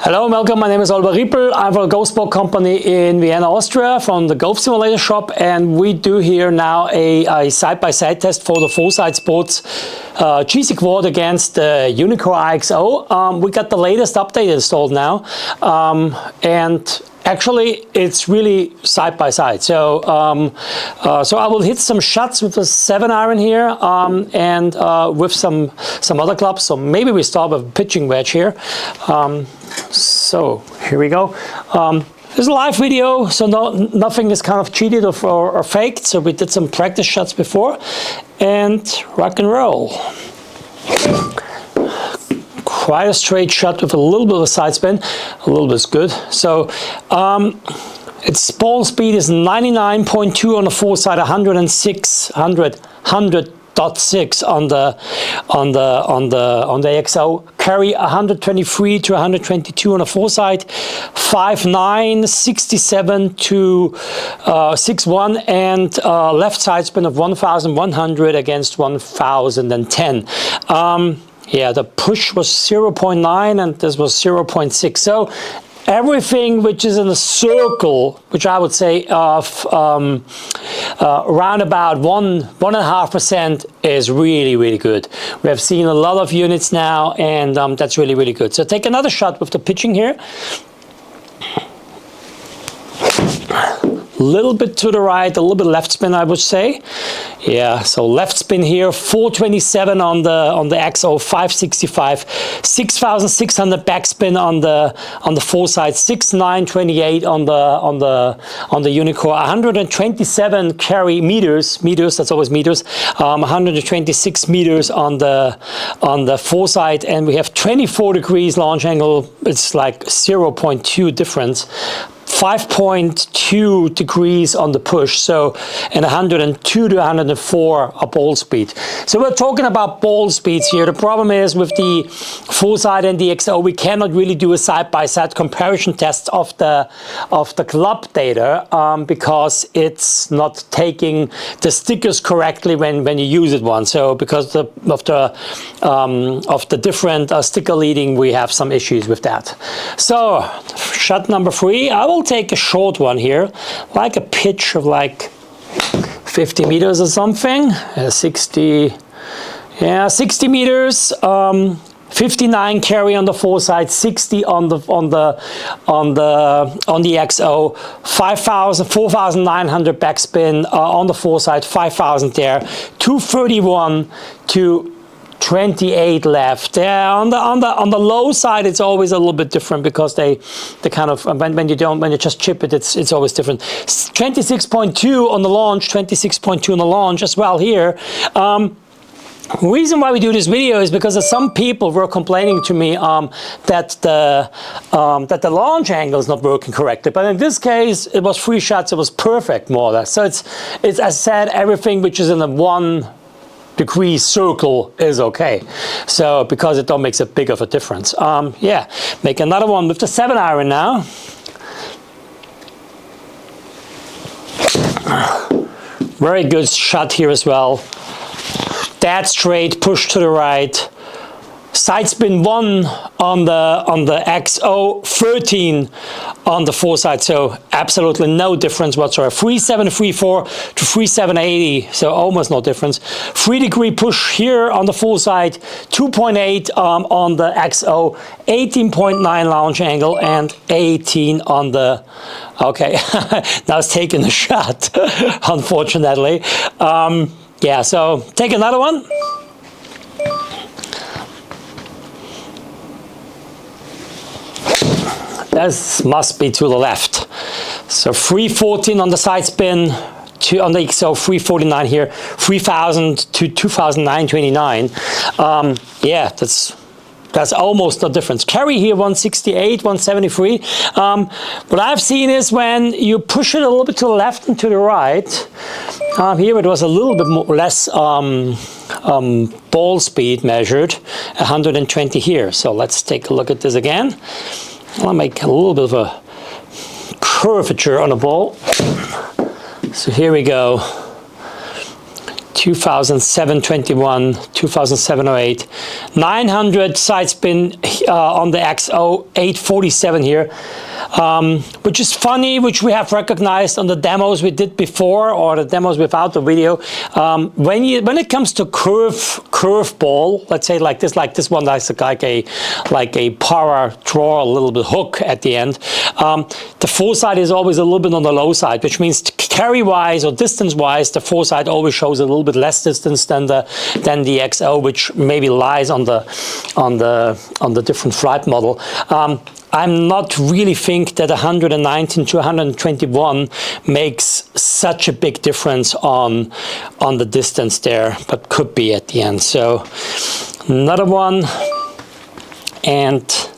Hello and welcome, my name is Oliver Riepel. I'm from a golf sport company in Vienna, Austria, from the Golf Simulator Shop, and we do here now a side-by-side test for the Full-Side Sports GC Quad against the Uneekor Eye XO. We got the latest update installed now, and actually it's really side-by-side. So I will hit some shots with a 7-iron here, and with some other clubs. So maybe we start with a pitching wedge here. So here we go. This is a live video, so nothing is kind of cheated or faked. So we did some practice shots before, and rock and roll. Quite a straight shot with a little bit of a side spin. A little bit is good. So its ball speed is 99.2 on the foreside, 106, 100.6 on the XO. Carry 123 to 122 on the foreside, 5'9", 67 to 61, and left side spin of 1,100 against 1,010. Yeah, the push was 0.9 and this was 0.6. So everything which is in a circle, which I would say of around about 1.5% is really good. We have seen a lot of units now, and that's really good. So take another shot with the pitching here. A little bit to the right, a little bit left spin, I would say. Yeah, so left spin here, 427 on the XO, 565, 6,600 backspin on the foreside, 6,928 on the Uneekor, 127 carry meters. That's always meters. 126 meters on the foreside, and we have 24 degrees launch angle. It's like 0.2 difference. 5.2 degrees on the push, so, and 102 to 104 a ball speed. So we're talking about ball speeds here. The problem is with the Full-Side and the XO, we cannot really do a side-by-side comparison test of the club data because it's not taking the stickers correctly when you use it once. So because of the different sticker leading, we have some issues with that. So shot number 3, I will take a short one here, like a pitch of like 50 meters or something. 60 meters. 59 carry on the foreside, 60 on the XO, 4,900 backspin on the foreside, 5,000 there, 231 to 28 left. Yeah, on the low side, it's always a little bit different because they kind of when you just chip it, it's always different. 26.2 on the launch, 26.2 on the launch as well here. Reason why we do this video is because some people were complaining to me that the launch angle is not working correctly. But in this case, it was 3 shots. It was perfect, more or less. So it's as I said, everything which is in a 1 degree circle is okay. So because it don't makes a big of a difference. Yeah, make another one with the 7-iron now. Very good shot here as well. Dead straight, push to the right. Side spin 1 on the XO, 13 on the foreside, so absolutely no difference whatsoever. 3,734 to 3,780, so almost no difference. 3-degree push here on the foreside, 2.8 on the XO, 18.9 launch angle, and 18 on the. Okay, now it's taking a shot, unfortunately. Yeah, so take another one. This must be to the left. So 314 on the side spin, on the XO, 349 here, 3,000 to 2,929. Yeah, that's almost no difference. Carry here 168, 173. What I've seen is when you push it a little bit to the left and to the right, here it was a little bit less ball speed measured, 120 here. So let's take a look at this again. I'll make a little bit of a curvature on the ball. So here we go. 2007-21, 2007-08, 900 side spin on the XO, 847 here, which is funny, which we have recognized on the demos we did before, or the demos without the video. When it comes to curve ball, let's say like this one, that's like a power draw, a little bit hook at the end. The foresight is always a little bit on the low side, which means carry wise or distance wise, the foresight always shows a little bit less distance than the XO, which maybe lies on the different flight model. I'm not really think that 119 to 121 makes such a big difference on the distance there, but could be at the end. So another one, and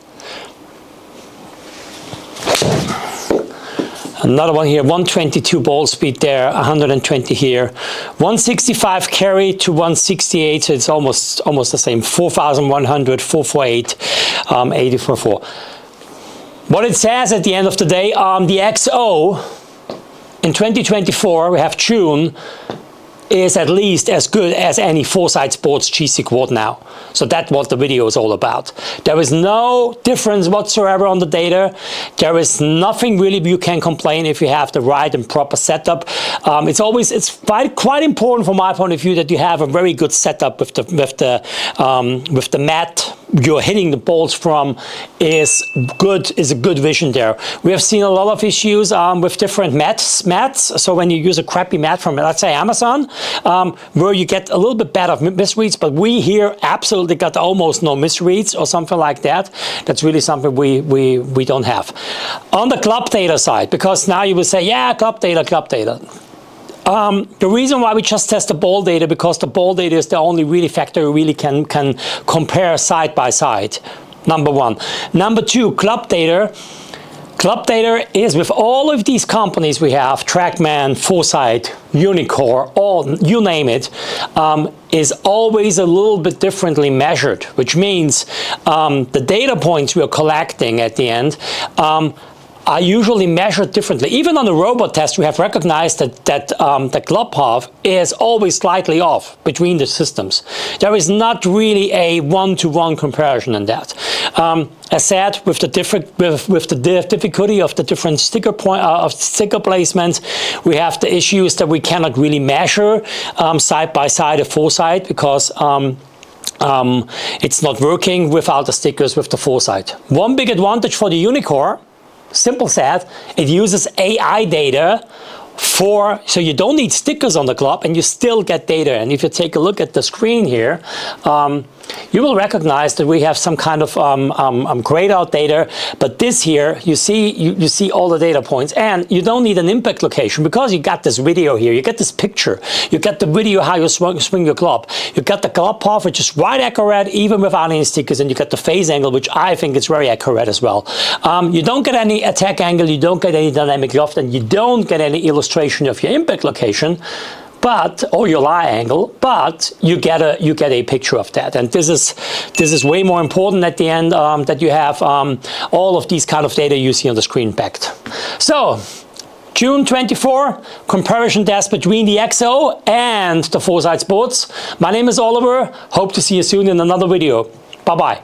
another one here, 122 ball speed there, 120 here, 165 carry to 168, so it's almost the same, 4,100, 448, 844. What it says at the end of the day, the XO in 2024, we have June, is at least as good as any Foresight Sports GC quad now. So that's what the video is all about. There is no difference whatsoever on the data. There is nothing really you can complain if you have the right and proper setup. It's quite important from my point of view that you have a very good setup with the mat you're hitting the balls from is a good vision there. We have seen a lot of issues with different mats. So when you use a crappy mat from, let's say, Amazon, where you get a little bit better misreads, but we here absolutely got almost no misreads or something like that. That's really something we don't have. On the club data side, because now you will say, yeah, club data. The reason why we just test the ball data, because the ball data is the only really factor we really can compare side by side, number one. Number two, club data. Club data is with all of these companies we have, Trackman, Foresight, Uneekor, all, you name it, is always a little bit differently measured, which means the data points we are collecting at the end are usually measured differently. Even on the robot test, we have recognized that the club path is always slightly off between the systems. There is not really a one-to-one comparison in that. As said, with the difficulty of the different sticker placements, we have the issues that we cannot really measure side by side a Foresight, because it's not working without the stickers with the Foresight. One big advantage for the Uneekor, simple said, it uses AI data so you don't need stickers on the club and you still get data. And if you take a look at the screen here, you will recognize that we have some kind of grayed out data, but this here, you see all the data points, and you don't need an impact location because you got this video here, you get this picture, you get the video how you swing your club, you got the club path which is right accurate even without any stickers, and you got the phase angle, which I think is very accurate as well. You don't get any attack angle, you don't get any dynamic loft, and you don't get any illustration of your impact location, or your lie angle, but you get a picture of that. And this is way more important at the end, that you have all of these kind of data you see on the screen packed. So June 24, comparison test between the XO and the Foresight Sports. My name is Oliver. Hope to see you soon in another video. Bye-bye.